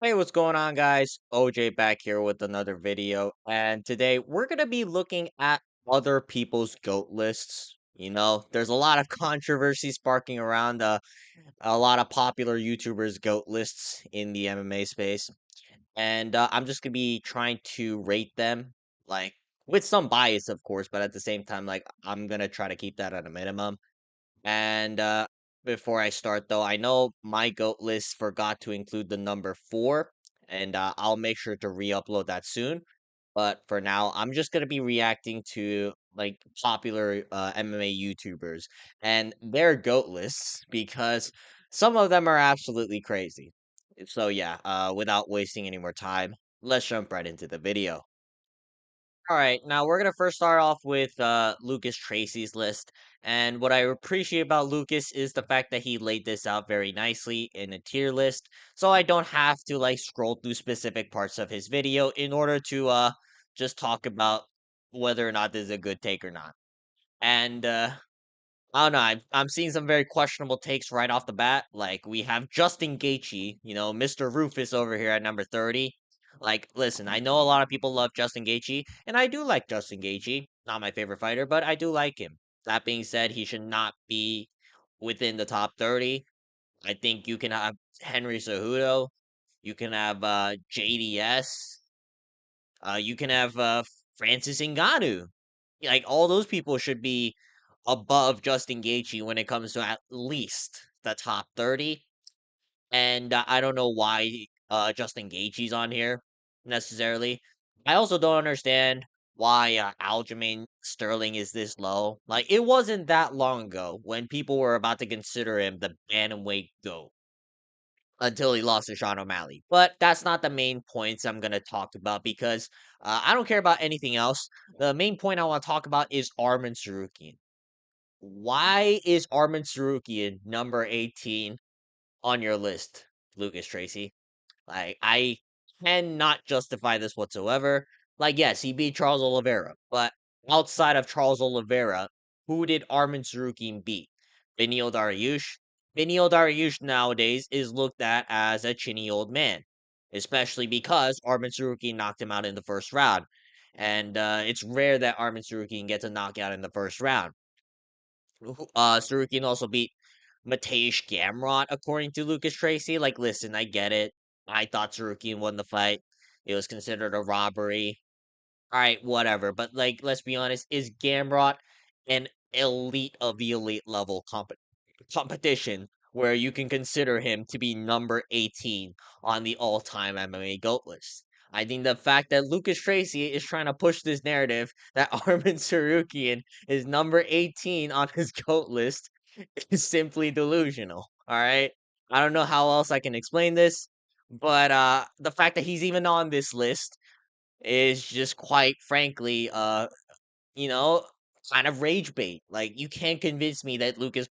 Hey, what's going on, guys? OJ back here with another video. And today we're going to be looking at other people's GOAT lists. There's a lot of controversy sparking around a lot of popular YouTubers' GOAT lists in the MMA space. And I'm just going to be trying to rate them, like, with some bias, of course, but at the same time, like, I'm going to try to keep that at a minimum. And before I start, though, I know my GOAT list forgot to include the number four, and I'll make sure to re upload that soon. But for now, I'm just going to be reacting to like popular MMA YouTubers and their GOAT lists because some of them are absolutely crazy. So, yeah, without wasting any more time, let's jump right into the video. All right, now we're gonna first start off with Lucas Tracy's list, and what I appreciate about Lucas is the fact that he laid this out very nicely in a tier list, so I don't have to like scroll through specific parts of his video in order to just talk about whether or not this is a good take or not. And I don't know. I'm seeing some very questionable takes right off the bat. Like we have Justin Gaethje, Mr. Rufus over here at number 30. Like, listen, I know a lot of people love Justin Gaethje, and I do like Justin Gaethje. Not my favorite fighter, but I do like him. That being said, he should not be within the top 30. I think you can have Henry Cejudo, you can have JDS, you can have Francis Ngannou. Like all those people should be above Justin Gaethje when it comes to at least the top 30. And I don't know why Justin Gaethje's on here necessarily. I also don't understand why Aljamain Sterling is this low. Like it wasn't that long ago when people were about to consider him the bantamweight GOAT until he lost to Sean O'Malley. But that's not the main points I'm going to talk about because I don't care about anything else. The main point I want to talk about is Arman Sarukian. Why is Arman Sarukian number 18 on your list, Lucas Tracy? Like, I cannot justify this whatsoever. Like, yes, he beat Charles Oliveira, but outside of Charles Oliveira, who did Arman Sarukian beat? Benil Dariush? Benil Dariush nowadays is looked at as a chinny old man, especially because Arman Sarukian knocked him out in the first round. And it's rare that Arman Sarukian gets a knockout in the first round. Sarukian also beat Mateusz Gamrot, according to Lucas Tracy. Like, listen, I get it. I thought Sarukian won the fight. It was considered a robbery. All right, whatever. But like, let's be honest, is Gamrot an elite of the elite level competition where you can consider him to be number 18 on the all-time MMA GOAT list? I think the fact that Lucas Tracy is trying to push this narrative that Armin Sarukian is number 18 on his GOAT list is simply delusional. All right. I don't know how else I can explain this, but the fact that he's even on this list is just quite frankly you know, kind of rage bait. Like you can't convince me that Lucas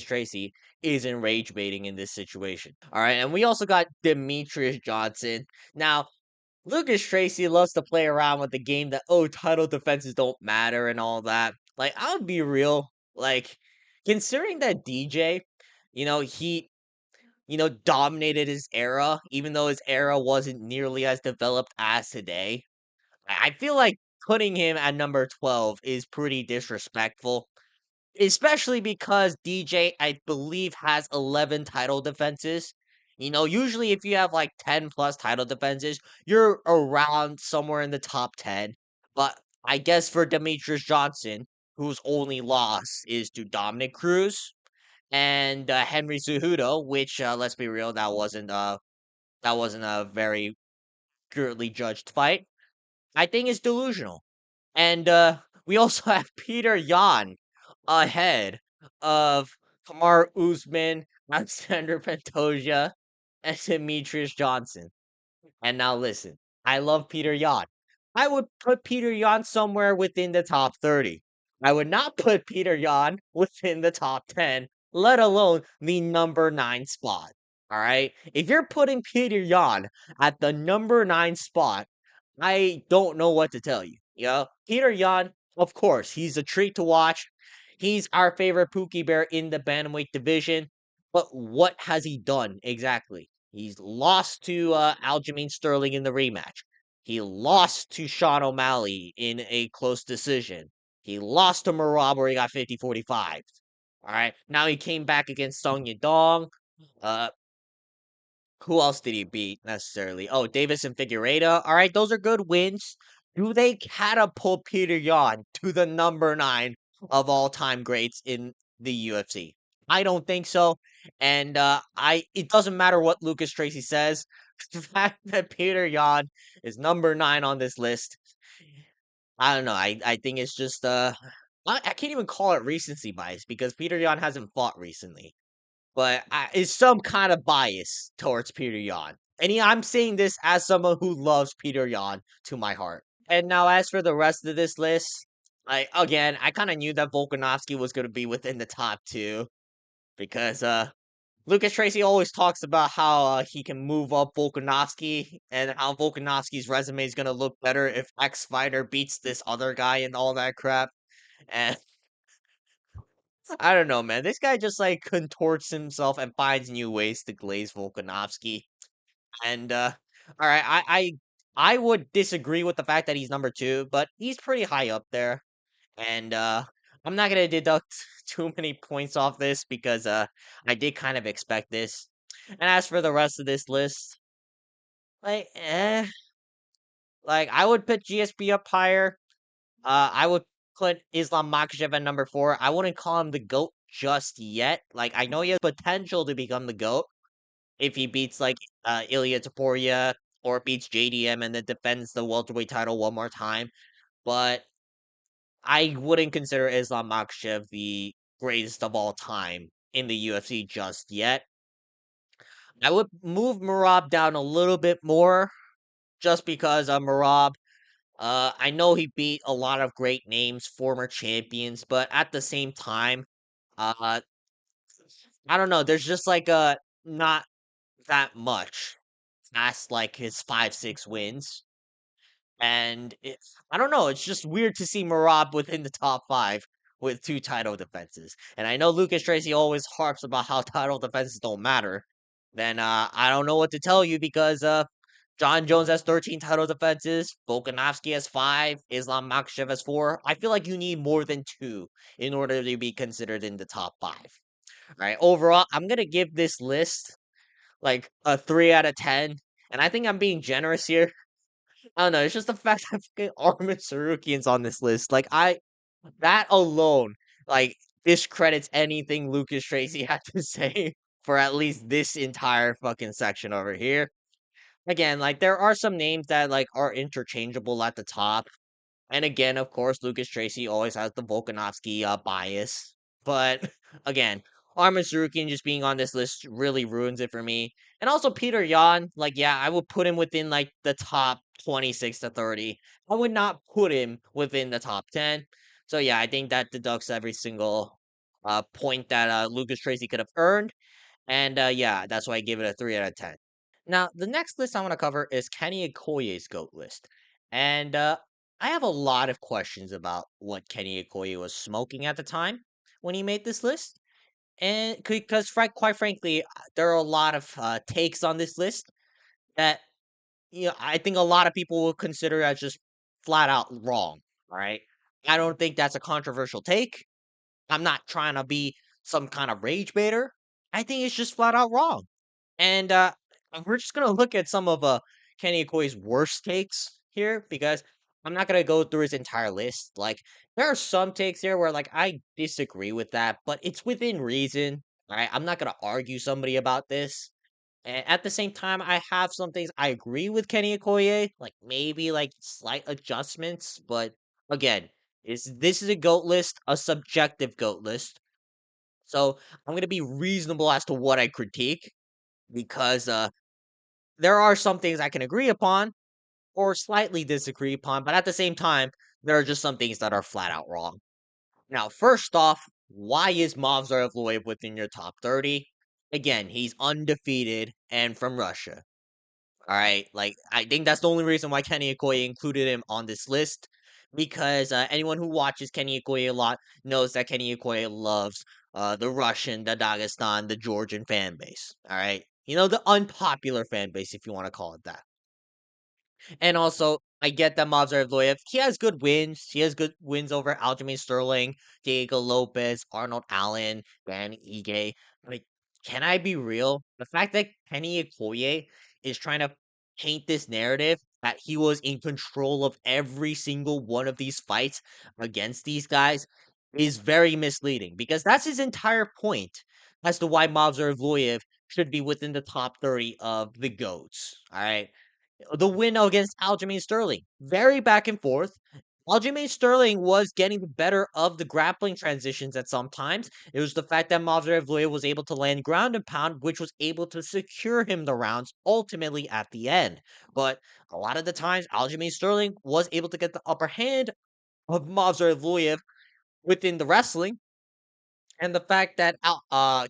Tracy isn't rage baiting in this situation. All right, and we also got Demetrius Johnson. Now, Lucas Tracy loves to play around with the game that title defenses don't matter and all that. Like I'll be real, like considering that DJ, he dominated his era, even though his era wasn't nearly as developed as today. I feel like putting him at number 12 is pretty disrespectful, especially because DJ, I believe, has 11 title defenses. Usually if you have like 10 plus title defenses, you're around somewhere in the top 10. But I guess for Demetrius Johnson, whose only loss is to Dominic Cruz and Henry Cejudo, which let's be real, that wasn't a very purely judged fight. I think it's delusional. And we also have Peter Yan ahead of Kamar Usman, Alexander Pantoja, and Demetrius Johnson. And now listen, I love Peter Yan. I would put Peter Yan somewhere within the top 30. I would not put Peter Yan within the top 10, let alone the number 9 spot. All right? If you're putting Peter Yan at the number 9 spot, I don't know what to tell you. Peter Yan, of course, he's a treat to watch. He's our favorite Pookie Bear in the bantamweight division. But what has he done exactly? He's lost to Aljamain Sterling in the rematch. He lost to Sean O'Malley in a close decision. He lost to Marab where he got 50-45. All right. Now he came back against Song Yadong. Uh, who else did he beat necessarily? Oh, Davis and Figueiredo. All right, those are good wins. Do they catapult Peter Yan to the number 9 of all time greats in the UFC? I don't think so. And I it doesn't matter what Lucas Tracy says. The fact that Peter Yan is number 9 on this list, I don't know. I think it's just I can't even call it recency bias because Peter Yan hasn't fought recently, but it's some kind of bias towards Peter Yan. And I'm saying this as someone who loves Peter Yan to my heart. And now, as for the rest of this list, I kind of knew that Volkanovski was going to be within the top 2 because Lucas Tracy always talks about how he can move up Volkanovski and how Volkanovski's resume is going to look better if X fighter beats this other guy and all that crap. And I don't know, man. This guy just like contorts himself and finds new ways to glaze Volkanovski. And all right, I would disagree with the fact that he's number 2, but he's pretty high up there. And I'm not gonna deduct too many points off this because I did kind of expect this. And as for the rest of this list, like like I would put GSP up higher. I would put Islam Makhachev at number 4. I wouldn't call him the GOAT just yet. Like, I know he has potential to become the GOAT if he beats, like, Ilya Taporia or beats JDM and then defends the welterweight title one more time. But I wouldn't consider Islam Makhachev the greatest of all time in the UFC just yet. I would move Marab down a little bit more just because Marab I know he beat a lot of great names, former champions, but at the same time, uh, I don't know. There's just like not that much past like his 5-6 wins, and I don't know. It's just weird to see Marab within the top 5 with 2 title defenses. And I know Lucas Tracy always harps about how title defenses don't matter. Then I don't know what to tell you because John Jones has 13 title defenses. Volkanovski has 5. Islam Makhachev has 4. I feel like you need more than 2 in order to be considered in the top 5. All right. Overall, I'm gonna give this list like a 3 out of 10, and I think I'm being generous here. I don't know. It's just the fact that fucking Armin Sarukian's on this list. Like that alone, like discredits anything Lucas Tracy had to say for at least this entire fucking section over here. Again, like there are some names that like are interchangeable at the top. And again, of course, Lucas Tracy always has the Volkanovski bias. But again, Armin Sarukian just being on this list really ruins it for me. And also Peter Yan, like yeah, I would put him within like the top 26 to 30. I would not put him within the top 10. So yeah, I think that deducts every single point that Lucas Tracy could have earned. And yeah, that's why I give it a 3 out of 10. Now, the next list I want to cover is Kenny Okoye's GOAT list. And I have a lot of questions about what Kenny Okoye was smoking at the time when he made this list. And because, quite frankly, there are a lot of takes on this list that I think a lot of people will consider as just flat out wrong. All right. I don't think that's a controversial take. I'm not trying to be some kind of rage baiter. I think it's just flat out wrong. And we're just gonna look at some of Kenny Okoye's worst takes here because I'm not gonna go through his entire list. Like there are some takes here where like I disagree with that, but it's within reason. Right? I'm not gonna argue somebody about this. And at the same time, I have some things I agree with Kenny Okoye, like maybe like slight adjustments, but again, this is a goat list, a subjective goat list. So I'm gonna be reasonable as to what I critique because there are some things I can agree upon or slightly disagree upon, but at the same time, there are just some things that are flat out wrong. Now, first off, why is Movsar Evloev within your top 30? Again, he's undefeated and from Russia. All right, like I think that's the only reason why Kenny Okoye included him on this list because anyone who watches Kenny Okoye a lot knows that Kenny Okoye loves the Russian, the Dagestan, the Georgian fan base. All right, the unpopular fan base, if you want to call it that. And also, I get that Movsar Evloev, he has good wins. He has good wins over Aljamain Sterling, Diego Lopez, Arnold Allen, Van Ige. Like, can I be real? The fact that Kenny Okoye is trying to paint this narrative that he was in control of every single one of these fights against these guys is very misleading because that's his entire point as to why Movsar Evloev should be within the top 30 of the GOATs. All right, the win against Aljamain Sterling. Very back and forth. Aljamain Sterling was getting the better of the grappling transitions at some times. It was the fact that Movsar Evloev was able to land ground and pound, which was able to secure him the rounds ultimately at the end. But a lot of the times, Aljamain Sterling was able to get the upper hand of Movsar Evloev within the wrestling. And the fact that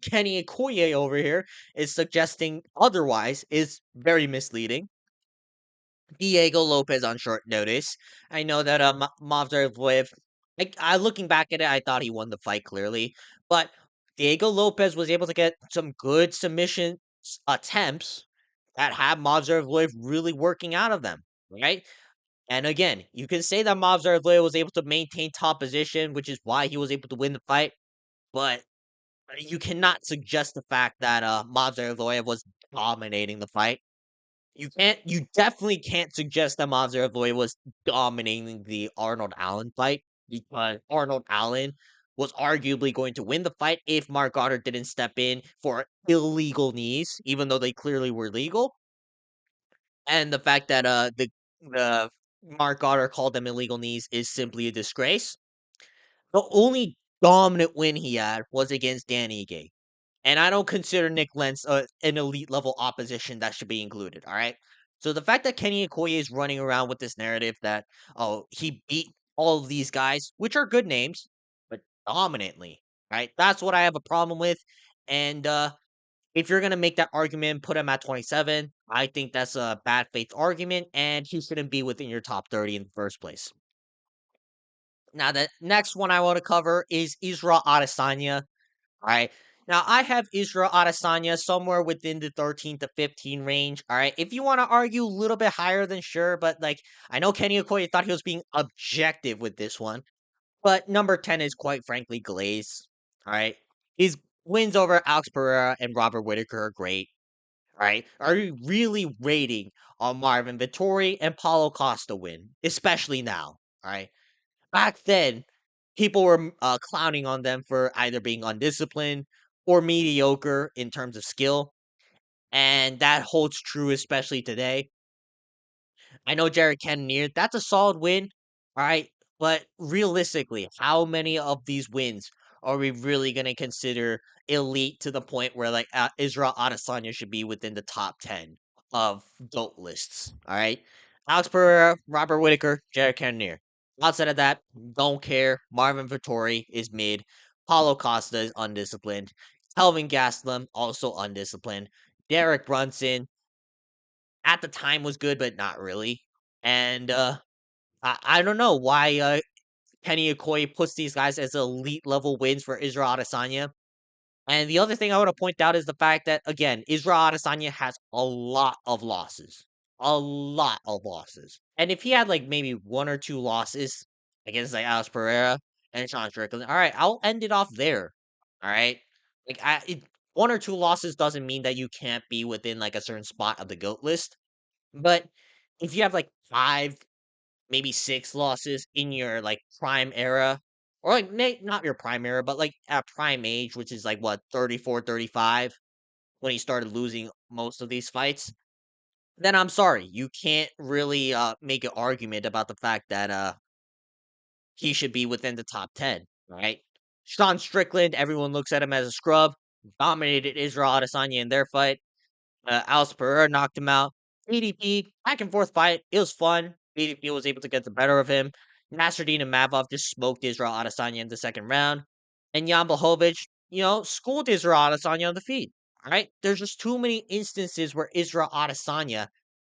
Kenny Okoye over here is suggesting otherwise is very misleading. Diego Lopez on short notice. I know that Movsar Evloev, I looking back at it, I thought he won the fight clearly, but Diego Lopez was able to get some good submission attempts that had Movsar Evloev really working out of them, right? And again, you can say that Movsar Evloev was able to maintain top position, which is why he was able to win the fight, but you cannot suggest the fact that Movsar Evloev was dominating the fight. You definitely can't suggest that Movsar Evloev was dominating the Arnold Allen fight because Arnold Allen was arguably going to win the fight if Mark Goddard didn't step in for illegal knees, even though they clearly were legal. And the fact that the Mark Goddard called them illegal knees is simply a disgrace. The only dominant win he had was against Dan Ige. And I don't consider Nick Lentz an elite level opposition that should be included. All right. So the fact that Kenny Okoye is running around with this narrative that he beat all of these guys, which are good names, but dominantly, right? That's what I have a problem with. And if you're gonna make that argument, put him at 27. I think that's a bad faith argument, and he shouldn't be within your top 30 in the first place. Now, the next one I want to cover is Israel Adesanya. All right. Now I have Israel Adesanya somewhere within the 13 to 15 range. All right. If you want to argue a little bit higher, then sure. But like I know Kenny Okoye thought he was being objective with this one. But number 10 is quite frankly Glaze. All right. His wins over Alex Pereira and Robert Whitaker are great. All right. Are you really rating on Marvin Vittori and Paulo Costa win? Especially now. All right. Back then, people were clowning on them for either being undisciplined or mediocre in terms of skill, and that holds true especially today. I know Jared Cannonier, that's a solid win, all right, but realistically, how many of these wins are we really going to consider elite to the point where like Israel Adesanya should be within the top 10 of GOAT lists, all right? Alex Pereira, Robert Whitaker, Jared Cannonier. Outside of that, don't care. Marvin Vittori is mid. Paulo Costa is undisciplined. Kelvin Gastelum also undisciplined. Derek Brunson at the time was good, but not really. And I don't know why Kenny Okoye puts these guys as elite level wins for Israel Adesanya. And the other thing I want to point out is the fact that again, Israel Adesanya has a lot of losses, a lot of losses. And if he had like maybe one or two losses against like Alex Pereira and Sean Strickland, all right, I'll end it off there. All right, like one or two losses doesn't mean that you can't be within like a certain spot of the goat list. But if you have like 5, maybe 6 losses in your like prime era, or like not your prime era, but like at prime age, which is like what 34, 35, when he started losing most of these fights, then I'm sorry, you can't really make an argument about the fact that he should be within the top 10, right? Sean Strickland, everyone looks at him as a scrub, dominated Israel Adesanya in their fight. Alex Pereira knocked him out. BDP, back and forth fight. It was fun. BDP was able to get the better of him. Nasruddin and Mavov just smoked Israel Adesanya in the second round. And Jan Blachowicz, schooled Israel Adesanya on the feet. All right? There's just too many instances where Israel Adesanya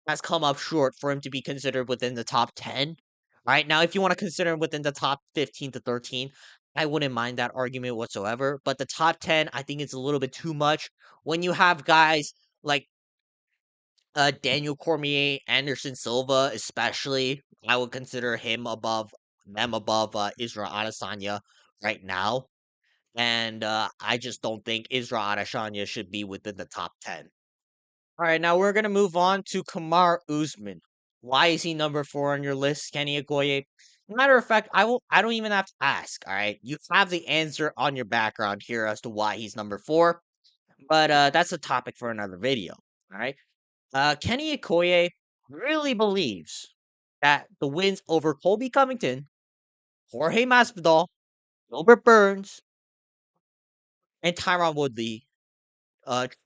has come up short for him to be considered within the top 10. All right? Now, if you want to consider him within the top 15 to 13, I wouldn't mind that argument whatsoever. But the top 10, I think it's a little bit too much when you have guys like Daniel Cormier, Anderson Silva, especially. I would consider him above them above Israel Adesanya right now. And I just don't think Israel Adesanya should be within the top 10. All right, now we're gonna move on to Kamar Usman. Why is he number 4 on your list, Kenny Okoye? Matter of fact, I don't even have to ask. All right, you have the answer on your background here as to why he's number 4. But that's a topic for another video. All right. Kenny Okoye really believes that the wins over Colby Covington, Jorge Masvidal, Gilbert Burns, and Tyron Woodley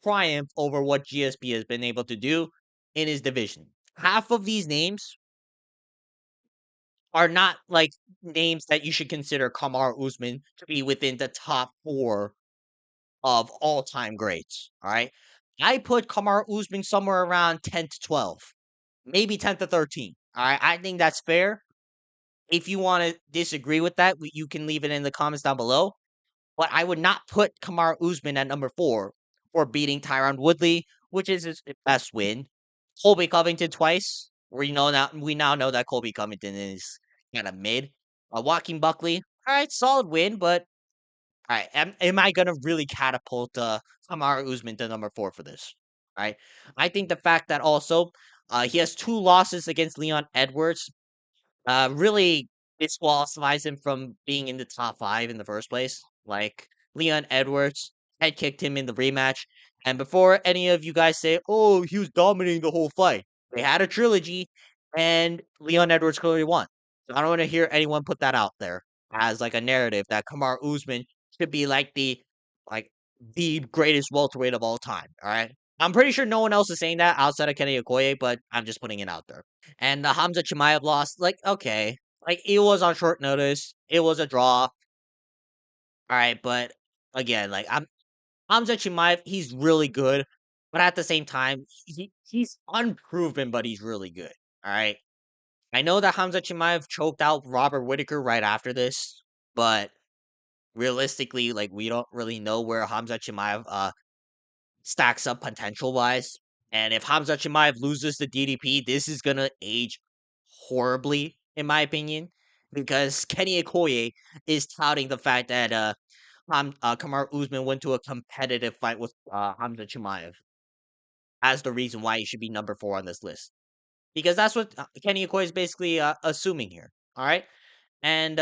triumph over what GSP has been able to do in his division. Half of these names are not like names that you should consider Kamar Usman to be within the top 4 of all time greats. All right. I put Kamar Usman somewhere around 10 to 12, maybe 10 to 13. All right. I think that's fair. If you want to disagree with that, you can leave it in the comments down below. But I would not put Kamar Usman at number 4 for beating Tyron Woodley, which is his best win. Colby Covington twice. We now know that Colby Covington is kind of mid. Joaquin Buckley, all right, solid win, but all right, am I gonna really catapult Kamaru Usman to number 4 for this? All right, I think the fact that also he has 2 losses against Leon Edwards really disqualifies him from being in the top 5 in the first place. Like Leon Edwards head kicked him in the rematch, and before any of you guys say, "Oh, he was dominating the whole fight," they had a trilogy, and Leon Edwards clearly won. So I don't want to hear anyone put that out there as like a narrative that Kamar Usman should be like the greatest welterweight of all time. All right, I'm pretty sure no one else is saying that outside of Kenny Okoye, but I'm just putting it out there. And the Hamza Chimaev loss, like, okay. Like, it was on short notice. It was a draw. All right. But again, like, Hamza Chimaev, he's really good. But at the same time, he's unproven, but he's really good. All right. I know that Hamza Chimaev choked out Robert Whitaker right after this. But realistically, like, we don't really know where Hamza Chimaev stacks up potential wise. And if Hamza Chimaev loses the DDP, this is gonna age horribly, in my opinion, because Kenny Okoye is touting the fact that Kamar Usman went to a competitive fight with Hamza Chimaev as the reason why he should be number 4 on this list. Because that's what Kenny Okoye is basically assuming here. All right, and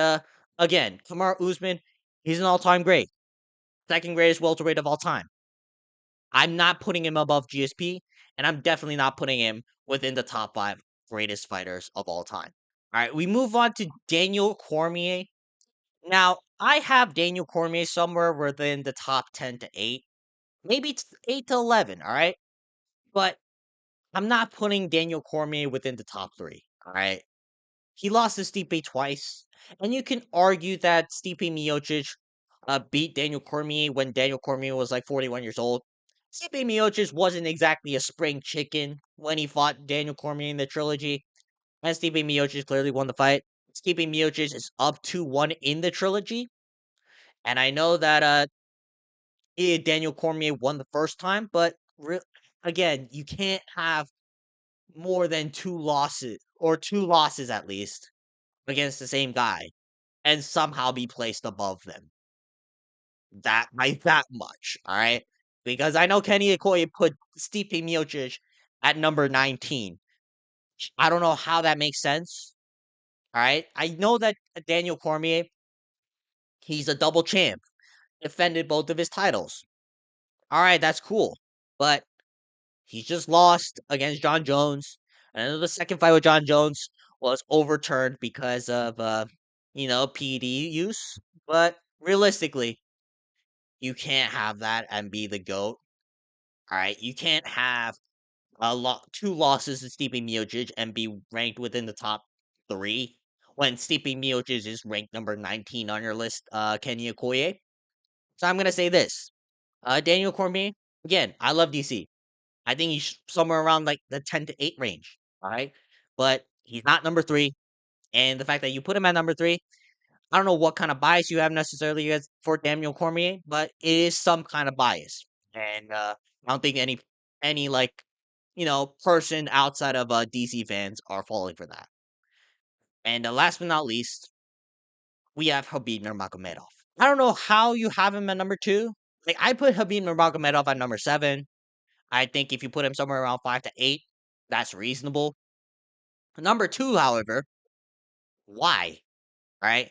again, Kamar Usman, he's an all-time great, second greatest welterweight of all time. I'm not putting him above GSP, and I'm definitely not putting him within the top 5 greatest fighters of all time. All right, we move on to Daniel Cormier. Now, I have Daniel Cormier somewhere within the top 10 to 8, maybe it's 8 to 11, all right? But I'm not putting Daniel Cormier within the top 3, all right? He lost to Stipe twice, and you can argue that Stipe Miocic beat Daniel Cormier when Daniel Cormier was like 41 years old. Stipe Miocic wasn't exactly a spring chicken when he fought Daniel Cormier in the trilogy, and Stipe Miocic clearly won the fight. Stipe Miocic is up 2-1 in the trilogy, and I know that Daniel Cormier won the first time, but again, you can't have more than 2 losses, or 2 losses at least, against the same guy and somehow be placed above them. That by that much, all right? Because I know Kenny Okoye put Stipe Miocic at number 19. I don't know how that makes sense. All right? I know that Daniel Cormier, he's a double champ, defended both of his titles. All right, that's cool. But he just lost against John Jones. And I know the second fight with John Jones was overturned because of PD use. But realistically, you can't have that and be the GOAT. All right, you can't have 2 losses to Stipe Miocic and be ranked within the top 3 when Stipe Miocic is ranked number 19 on your list, Kenny Okoye. So I'm gonna say this: Daniel Cormier. Again, I love DC. I think he's somewhere around like the 10 to 8 range. All right, but he's not number 3, and the fact that you put him at number 3, I don't know what kind of bias you have necessarily for Daniel Cormier, but it is some kind of bias, and I don't think any any person outside of DC fans are falling for that. And last but not least, we have Habib Nurmagomedov. I don't know how you have him at number two. Like I put Habib Nurmagomedov at number seven. I think if you put him somewhere around 5 to 8, that's reasonable. Number two, however, why? Right?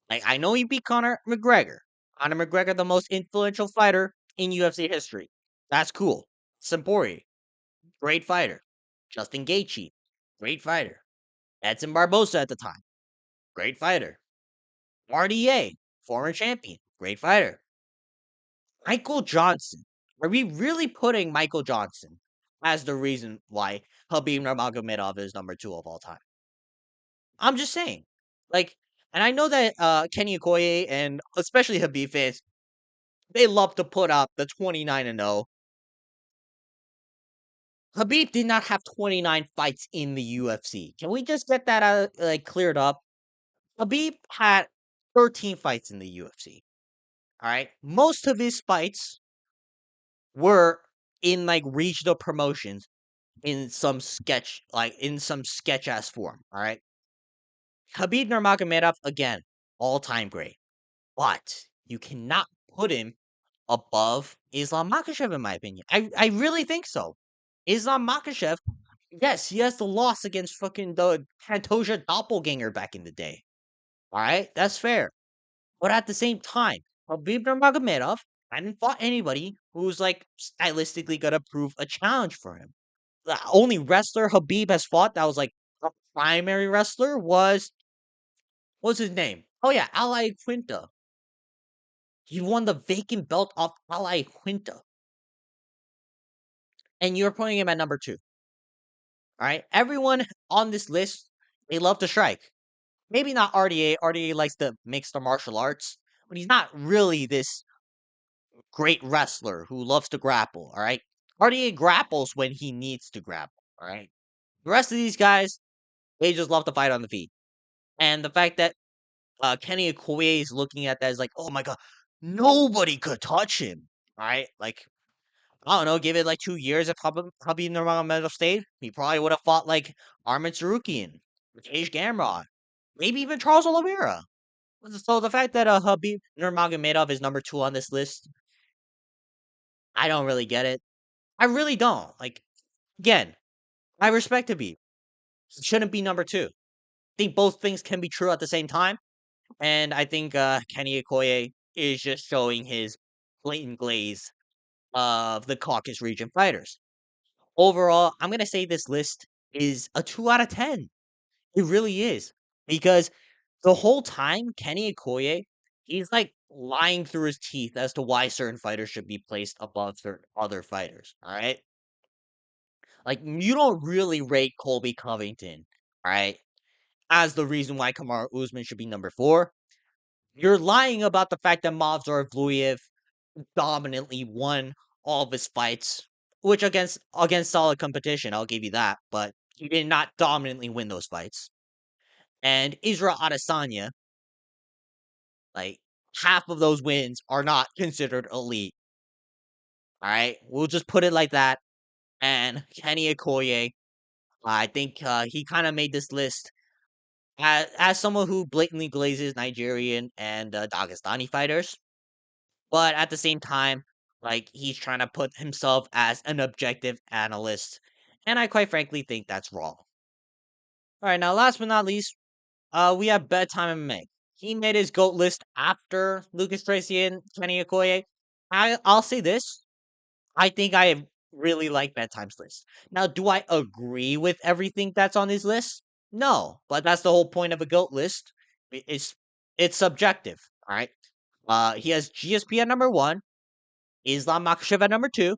Like I know he beat Conor McGregor. Conor McGregor, the most influential fighter in UFC history. That's cool. Sampori, great fighter. Justin Gaethje, great fighter. Edson Barbosa at the time, great fighter. RDA, former champion, great fighter. Michael Johnson. Are we really putting Michael Johnson as the reason why Habib Nurmagomedov is number two of all time? I'm just saying. Like, and I know that Kenny Okoye and especially Habib fans, they love to put up the 29-0. Habib did not have 29 fights in the UFC. Can we just get that cleared up? Habib had 13 fights in the UFC. All right. Most of his fights were in like regional promotions in some sketch ass form. All right. Habib Nurmagomedov again, all time great, but you cannot put him above Islam Makhachev in my opinion. I really think so. Islam Makhachev, yes, he has the loss against fucking the Pantoja doppelganger back in the day. All right, that's fair. But at the same time, Habib Nurmagomedov hadn't fought anybody who's like stylistically gonna prove a challenge for him. The only wrestler Habib has fought that was like a primary wrestler what's his name? Oh yeah, Ally Quinta. He won the vacant belt off Ally Quinta, and you're putting him at number two. All right, everyone on this list they love to strike. Maybe not RDA. RDA likes to mix the martial arts, but he's not really this great wrestler who loves to grapple. All right, RDA grapples when he needs to grapple. All right, the rest of these guys they just love to fight on the feet, and the fact that Kenny Okoye is looking at that as like, oh my god, nobody could touch him. Right? Like, I don't know, give it like 2 years if Habib Nurmagomedov stayed, he probably would have fought like Armin Sarukian, Tej Gamrot, maybe even Charles Oliveira. So the fact that Habib Nurmagomedov is number two on this list, I don't really get it. I really don't. Like, again, I respect Habib. He shouldn't be number two. I think both things can be true at the same time. And I think Kenny Okoye is just showing his blatant glaze of the Caucasus region fighters. Overall, I'm gonna say this list is a 2 out of 10. It really is because the whole time Kenny Okoye, he's like lying through his teeth as to why certain fighters should be placed above certain other fighters. All right, like you don't really rate Colby Covington, all right, as the reason why Kamaru Usman should be number four. You're lying about the fact that Movsar Evloev dominantly won all of his fights, which against solid competition, I'll give you that, but he did not dominantly win those fights. And Israel Adesanya, like half of those wins are not considered elite. All right, we'll just put it like that. And Kenny Okoye, I think he kind of made this list as someone who blatantly glazes Nigerian and Dagestani fighters. But at the same time, like he's trying to put himself as an objective analyst, and I quite frankly think that's wrong. All right, now last but not least, we have Bedtime MMA. He made his GOAT list after Lucas Tracy and Kenny Okoye. I'll say this: I think I really like Bedtime's list. Now, do I agree with everything that's on his list? No, but that's the whole point of a GOAT list. It's subjective. All right. He has GSP at number one. Islam Makhachev at number two,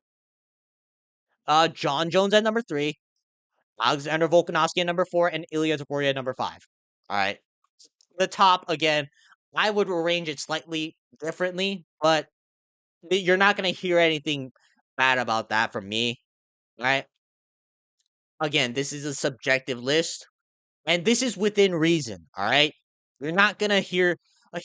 John Jones at number three, Alexander Volkanovski at number four, and Ilya Topuria at number five. All right. The top, again, I would arrange it slightly differently, but you're not going to hear anything bad about that from me. All right. Again, this is a subjective list, and this is within reason. All right. You're not going to hear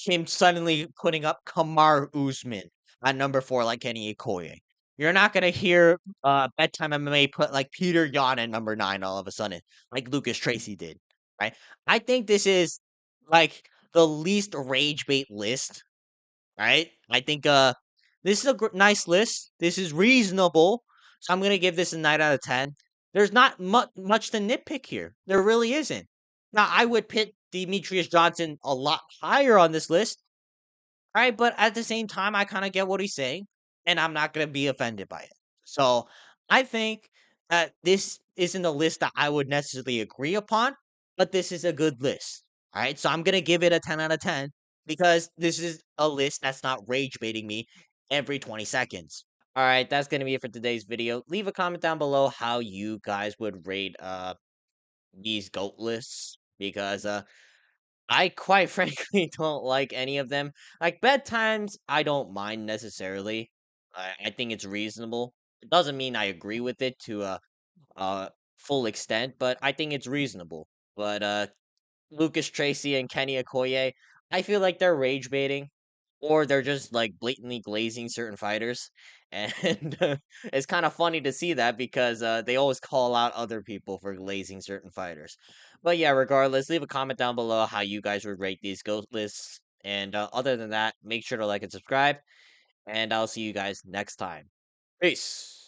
him suddenly putting up Kamar Usman at number four like Kenny Okoye. You're not gonna hear Bedtime MMA put like Peter Yan at number 9 all of a sudden, like Lucas Tracy did, right? I think this is like the least rage bait list, right? I think this is a nice list. This is reasonable. So I'm gonna give this a 9 out of 10. There's not much to nitpick here. There really isn't. Now I would put Demetrius Johnson a lot higher on this list, right? But at the same time, I kind of get what he's saying, and I'm not gonna be offended by it. So I think that this isn't a list that I would necessarily agree upon, but this is a good list. All right, so I'm gonna give it a 10 out of 10 because this is a list that's not rage baiting me every 20 seconds. All right, that's gonna be it for today's video. Leave a comment down below how you guys would rate these goat lists because I quite frankly don't like any of them. Like bedtimes, I don't mind necessarily. I think it's reasonable. It doesn't mean I agree with it to a full extent, but I think it's reasonable. But Lucas Tracy and Kenny Okoye, I feel like they're rage baiting, or they're just like blatantly glazing certain fighters, and it's kind of funny to see that because they always call out other people for glazing certain fighters. But yeah, regardless, leave a comment down below how you guys would rate these ghost lists. And other than that, make sure to like and subscribe, and I'll see you guys next time. Peace.